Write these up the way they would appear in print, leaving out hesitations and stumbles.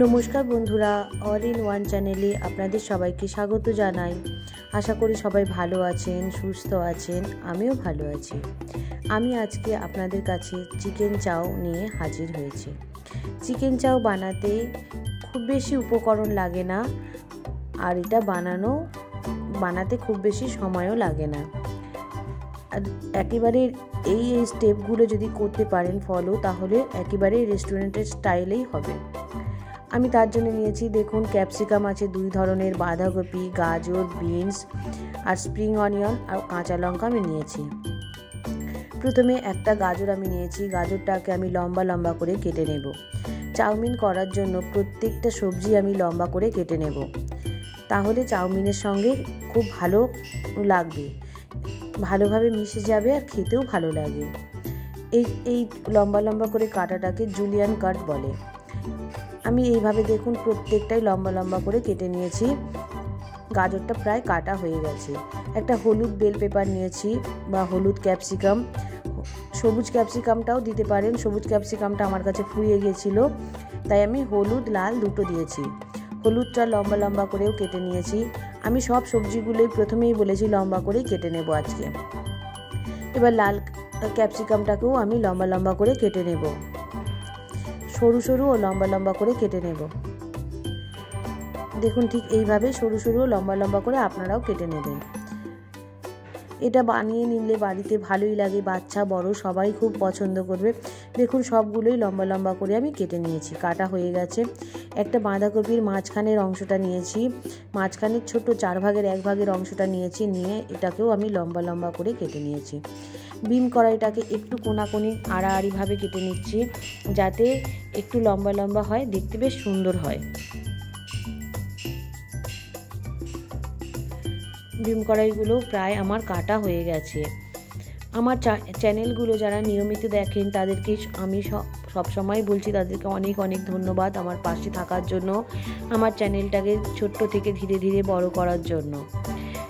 নমস্কার বন্ধুরা, all in one চ্যানেলে আপনাদের সবাইকে স্বাগত জানাই। আশা করি সবাই ভালো আছেন, সুস্থ আছেন। আমিও ভালো আছি। আমি আজকে আপনাদের কাছে চিকেন চাউ নিয়ে হাজির হয়েছি। চিকেন চাউ বানাতে খুব বেশি উপকরণ লাগে না, আর এটা বানাতে খুব বেশি সময়ও লাগে না। আর একেবারে এই স্টেপগুলো যদি করতে পারেন ফলো, তাহলে একেবারে রেস্টুরেন্টের স্টাইলেই হবে। আমি তার জন্য নিয়েছি, দেখুন, ক্যাপসিকাম আছে 2 ধরনের, বাঁধাকপি, গাজর, বিনস আর স্প্রিং অনিয়ন আর কাঁচা লঙ্কা আমি নিয়েছি। প্রথমে একটা গাজর আমি নিয়েছি, গাজরটাকে আমি লম্বা লম্বা করে কেটে নেব। চাউমিন করার জন্য প্রত্যেকটা সবজি আমি লম্বা করে কেটে নেব, তাহলে চাউমিনের সঙ্গে খুব ভালো লাগবে, ভালোভাবে মিশে যাবে আর খেতেও ভালো লাগে। এই লম্বা লম্বা করে কাটাটাকে জুলিয়ান কাট বলে। আমি এইভাবে দেখুন প্রত্যেকটাই লম্বা লম্বা করে কেটে নিয়েছি। গাজরটা প্রায় কাটা হয়ে গেছে। একটা হলুদ বেল পেপার নিয়েছি বা হলুদ ক্যাপসিকাম, সবুজ ক্যাপসিকামটাও দিতে পারেন। সবুজ ক্যাপসিকামটা আমার কাছে ফুরিয়ে গিয়েছিল, তাই আমি হলুদ লাল দুটো দিয়েছি। হলুদটা লম্বা লম্বা করেও কেটে নিয়েছি। আমি সব সবজিগুলোই প্রথমেই বলেছি লম্বা করেই কেটে নেব আজকে। এবার লাল ক্যাপসিকামটাকেও আমি লম্বা লম্বা করে কেটে নেব, সরু সরু ও লম্বা লম্বা করে কেটে নেব। দেখুন ঠিক এইভাবে সরু সরু ও লম্বা লম্বা করে আপনারাও কেটে নেবেন। এটা বানিয়ে নিলে বাড়িতে ভালোই লাগে, বাচ্চা বড় সবাই খুব পছন্দ করবে। দেখুন সবগুলোই লম্বা লম্বা করে আমি কেটে নিয়েছি, কাটা হয়ে গেছে। একটা বাঁধাকপির মাঝখানের অংশটা নিয়েছি, মাঝখানের ছোট 4 ভাগের 1 ভাগের অংশটা নিয়েছি, নিয়ে এটাকেও আমি লম্বা লম্বা করে কেটে নিয়েছি। বিন কড়াইটাকে একটু কোনাকুনি আড়াআড়িভাবে কেটে নিচ্ছি, যাতে একটু লম্বা লম্বা হয়, দেখতে বেশ সুন্দর হয়। বিন কড়াইগুলো প্রায় আমার কাটা হয়ে গেছে। আমার চ্যানেলগুলো যারা নিয়মিত দেখেন তাদেরকে আমি সবসময় বলছি, তাদেরকে অনেক অনেক ধন্যবাদ আমার পাশে থাকার জন্য, আমার চ্যানেলটাকে ছোট্ট থেকে ধীরে ধীরে বড় করার জন্য।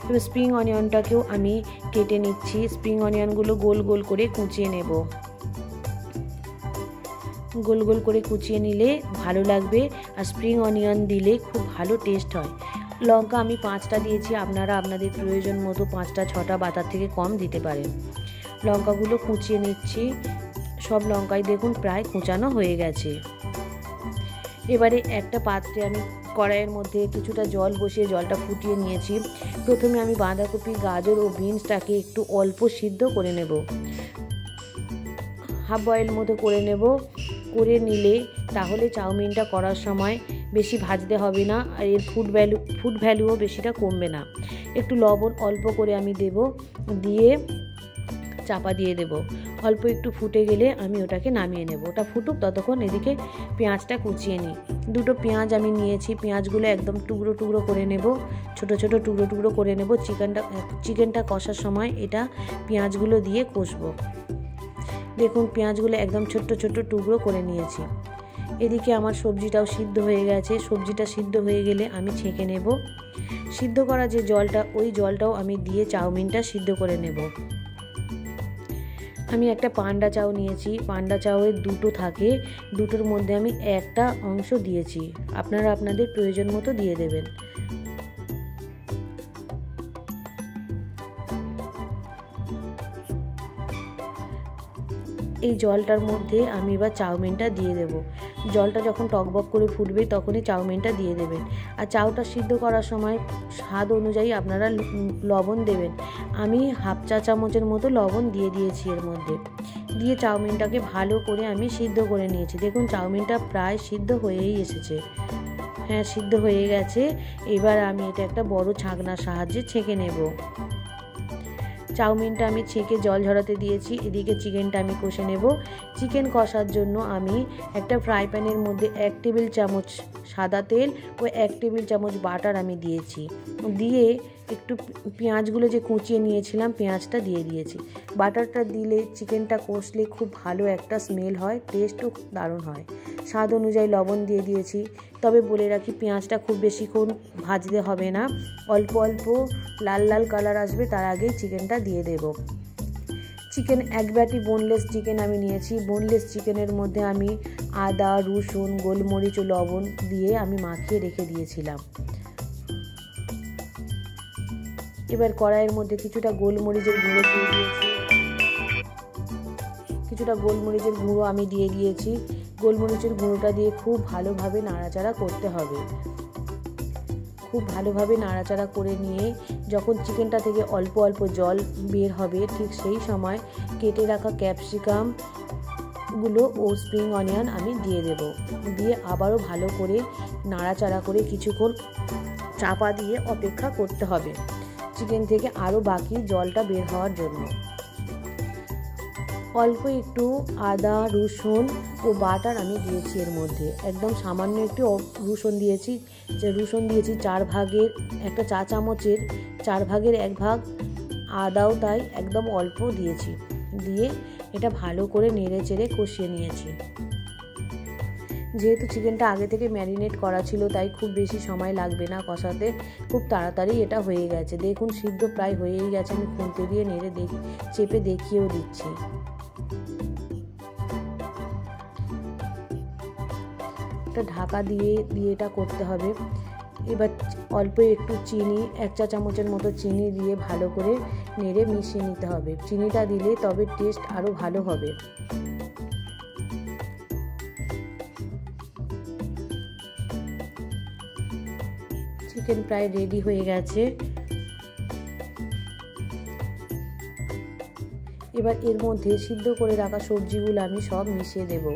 এবার স্প্রিং অনিয়নটাকেও আমি কেটে নিচ্ছি। স্প্রিং অনিয়নগুলো গোল গোল করে কুচিয়ে নেব। গোল গোল করে কুচিয়ে নিলে ভালো লাগবে, আর স্প্রিং অনিয়ন দিলে খুব ভালো টেস্ট হয়। লঙ্কা আমি 5টা দিয়েছি, আপনারা আপনাদের প্রয়োজন মতো 5টা 6টা বা তার থেকে কম দিতে পারেন। লঙ্কাগুলো কুচিয়ে নিচ্ছি। সব লঙ্কাই দেখুন প্রায় কুচানো হয়ে গেছে। এবারে একটা পাত্রে আমি কড়াইয়ের মধ্যে কিছুটা জল বসিয়ে জলটা ফুটিয়ে নিয়েছি। প্রথমে আমি বাঁধাকপি, গাজর ও বিনসটাকে একটু অল্প সিদ্ধ করে নেব, হাফ বয়েল মতো করে নেব। করে নিলে তাহলে চাউমিনটা করার সময় বেশি ভাজতে হবে না, আর এর ফুড ভ্যালুও বেশিটা কমবে না। একটু লবণ অল্প করে আমি দেব, দিয়ে চাপা দিয়ে দেব। অল্প একটু ফুটে গেলে আমি ওটাকে নামিয়ে নেব। ওটা ফুটুক, ততক্ষণ এদিকে পেঁয়াজটা কুচিয়ে নিই। 2টো পেঁয়াজ আমি নিয়েছি, পেঁয়াজগুলো একদম টুকরো টুকরো করে নেব, ছোট ছোট টুকরো টুকরো করে নেব। চিকেনটা কষার সময় এটা পেঁয়াজগুলো দিয়ে কষবো। দেখুন পেঁয়াজগুলো একদম ছোট্ট ছোট্ট টুকরো করে নিয়েছি। এদিকে আমার সবজিটাও সিদ্ধ হয়ে গেছে। সবজিটা সিদ্ধ হয়ে গেলে আমি ছেঁকে নেব। সিদ্ধ করা যে জলটা, ওই জলটাও আমি দিয়ে চাউমিনটা সিদ্ধ করে নেব। আমি একটা পান্ডা চাউ নিয়েছি, পান্ডা চাউয়ের 2টো থাকে, 2টোর মধ্যে আমি একটা অংশ দিয়েছি। আপনারা আপনাদের প্রয়োজন মতো দিয়ে দেবেন। এই জলটার মধ্যে আমি এবার চাউমিনটা দিয়ে দেব। জলটা যখন টকবক করে ফুটবে তখনই চাউমিনটা দিয়ে দেবেন। আর চাউটা সিদ্ধ করার সময় স্বাদ অনুযায়ী আপনারা লবণ দেবেন। আমি হাফ চা চামচের মতো লবণ দিয়ে দিয়েছি এর মধ্যে। দিয়ে চাউমিনটাকে ভালো করে আমি সিদ্ধ করে নিয়েছি। দেখুন চাউমিনটা প্রায় সিদ্ধ হয়েই এসেছে। হ্যাঁ, সিদ্ধ হয়ে গেছে। এবার আমি এটা একটা বড় ছাঁকনার সাহায্যে ছেঁকে নেব। চাউমিনটা আমি ছেঁকে জল ঝরাতে দিয়েছি। এদিকে চিকেনটা আমি কষে নেব। চিকেন কষার জন্য আমি একটা ফ্রাই প্যানের মধ্যে 1 টেবিল চামচ সাদা তেল ও 1 টেবিল চামচ বাটার আমি দিয়েছি। দিয়ে একটু পেঁয়াজগুলো যে কুচিয়ে নিয়েছিলাম, পেঁয়াজটা দিয়ে দিয়েছি। বাটারটা দিলে চিকেনটা কষলে খুব ভালো একটা স্মেল হয়, টেস্টও দারুণ হয়। স্বাদ অনুযায়ী লবণ দিয়ে দিয়েছি। তবে বলে রাখি, পেঁয়াজটা খুব বেশিক্ষণ ভাজতে হবে না, অল্প অল্প লাল লাল কালার আসবে তার আগেই চিকেনটা দিয়ে দেব। চিকেন এক বাটি বোনলেস চিকেন আমি নিয়েছি। বোনলেস চিকেনের মধ্যে আমি আদা, রসুন, গোলমরিচ ও লবণ দিয়ে আমি মাখিয়ে রেখে দিয়েছিলাম। এবার কড়াইয়ের মধ্যে কিছুটা গোলমরিচের গুঁড়ো দিয়ে দিয়েছি। আমি দিয়ে দিয়েছি। গোলমরিচের গুঁড়োটা দিয়ে খুব ভালোভাবে নাড়াচাড়া করতে হবে। খুব ভালোভাবে নাড়াচাড়া করে নিয়ে যখন চিকেনটা থেকে অল্প অল্প জল বের হবে, ঠিক সেই সময় কেটে রাখা ক্যাপসিকামগুলো ও স্প্রিং অনিয়ন আমি দিয়ে দেব। দিয়ে আবারও ভালো করে নাড়াচাড়া করে কিছুক্ষণ চাপা দিয়ে অপেক্ষা করতে হবে চিকেন থেকে আরও বাকি জলটা বের হওয়ার জন্য। অল্প একটু আদা, রসুন ও বাটার আমি দিয়েছি এর মধ্যে। একদম সামান্য একটু রসুন দিয়েছি। যে রসুন দিয়েছি 4 ভাগের একটা চা চামচের 4 ভাগের 1 ভাগ। আদাও তাই একদম অল্প দিয়েছি। দিয়ে এটা ভালো করে নেড়ে চেড়ে কষিয়ে নিয়েছি। যেহেতু চিকেনটা আগে থেকে ম্যারিনেট করা ছিল তাই খুব বেশি সময় লাগবে না কষাতে, খুব তাড়াতাড়ি এটা হয়ে গেছে। দেখুন সিদ্ধ প্রায় হয়েই গেছে। আমি খুন্তি দিয়ে নেড়ে চেপে দেখিয়েও দিচ্ছি। ঢাকা দিয়ে এটা করতে হবে। এবার অল্প একটু চিনি, 1 চা চামচের মতো চিনি দিয়ে ভালো করে নেড়ে মিশিয়ে নিতে হবে। চিনিটা দিলে তবে টেস্ট আরও ভালো হবে। চিকেন প্রায় রেডি হয়ে গেছে। এবার এর মধ্যে সিদ্ধ করে রাখা সবজিগুলো আমি সব মিশিয়ে দেব।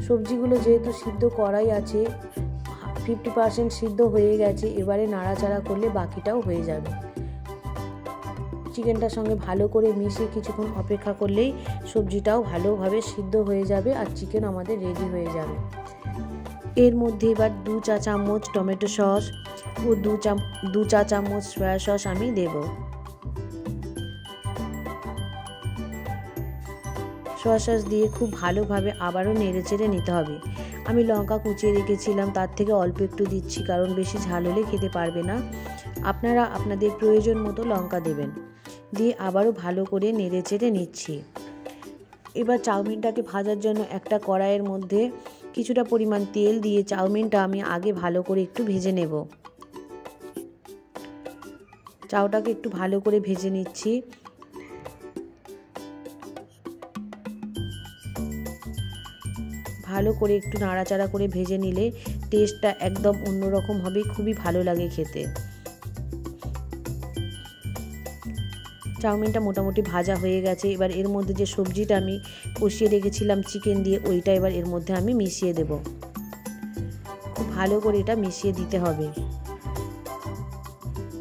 সবজিগুলো যেহেতু সিদ্ধ করাই আছে, 50% সিদ্ধ হয়ে গেছে। এবারে নাড়াচাড়া করলে বাকিটাও হয়ে যাবে। চিকেনটার সঙ্গে ভালো করে মিশিয়ে কিছুক্ষণ অপেক্ষা করলেই সবজিটাও ভালোভাবে সিদ্ধ হয়ে যাবে আর চিকেন আমাদের রেডি হয়ে যাবে। এর মধ্যে এবার 2 চা চামচ টমেটো সস ও 2 চা চামচ সয়া সস আমি দেব। সয়া সস দিয়ে খুব ভালোভাবে আবারও নেড়ে চেড়ে নিতে হবে। আমি লঙ্কা কুচিয়ে রেখেছিলাম, তার থেকে অল্প একটু দিচ্ছি, কারণ বেশি ঝাল হলে খেতে পারবে না। আপনারা আপনাদের প্রয়োজন মতো লঙ্কা দেবেন। দিয়ে আবারও ভালো করে নেড়ে চেড়ে নিচ্ছি। এবার চাউমিনটাকে ভাজার জন্য একটা কড়াইয়ের মধ্যে কিছুটা পরিমাণ তেল দিয়ে চাউমিনটা আমি আগে ভালো করে একটু ভেজে নেব। চাউটাকে একটু ভালো করে ভেজে নিচ্ছি। ভালো করে একটু নাড়াচাড়া করে ভেজে নিলে টেস্টটা একদম অন্যরকম হবে, খুবই ভালো লাগে খেতে। চাউমিনটা মোটামুটি ভাজা হয়ে গেছে। এবার এর মধ্যে যে সবজিটা আমি কষিয়ে রেখেছিলাম চিকেন দিয়ে, ওইটা এবার এর মধ্যে আমি মিশিয়ে দেব। খুব ভালো করে এটা মিশিয়ে দিতে হবে।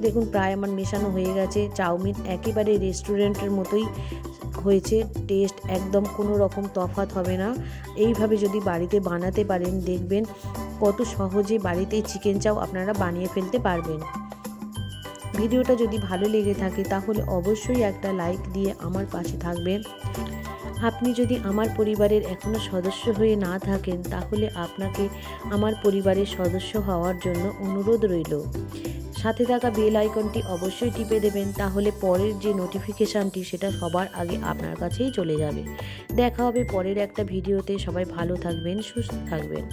দেখুন প্রায় আমার মেশানো হয়ে গেছে। চাউমিন একেবারে রেস্টুরেন্টের মতোই হয়েছে। টেস্ট একদম কোনো রকম তফাৎ হবে না। এইভাবে যদি বাড়িতে বানাতে পারেন, দেখবেন কত সহজে বাড়িতেই চিকেন চাও আপনারা বানিয়ে ফেলতে পারবেন। ভিডিওটা যদি ভালো লেগে থাকে তাহলে অবশ্যই একটা লাইক দিয়ে আমার পাশে থাকবেন। আপনি যদি আমার পরিবারের এখনও সদস্য হয়ে না থাকেন তাহলে আপনাকে আমার পরিবারের সদস্য হওয়ার জন্য অনুরোধ রইল। সাথে থাকা বেল আইকনটি অবশ্যই টিপে দেবেন, তাহলে পরের যে নোটিফিকেশানটি সেটা সবার আগে আপনার কাছেই চলে যাবে। দেখা হবে পরের একটা ভিডিওতে। সবাই ভালো থাকবেন, সুস্থ থাকবেন।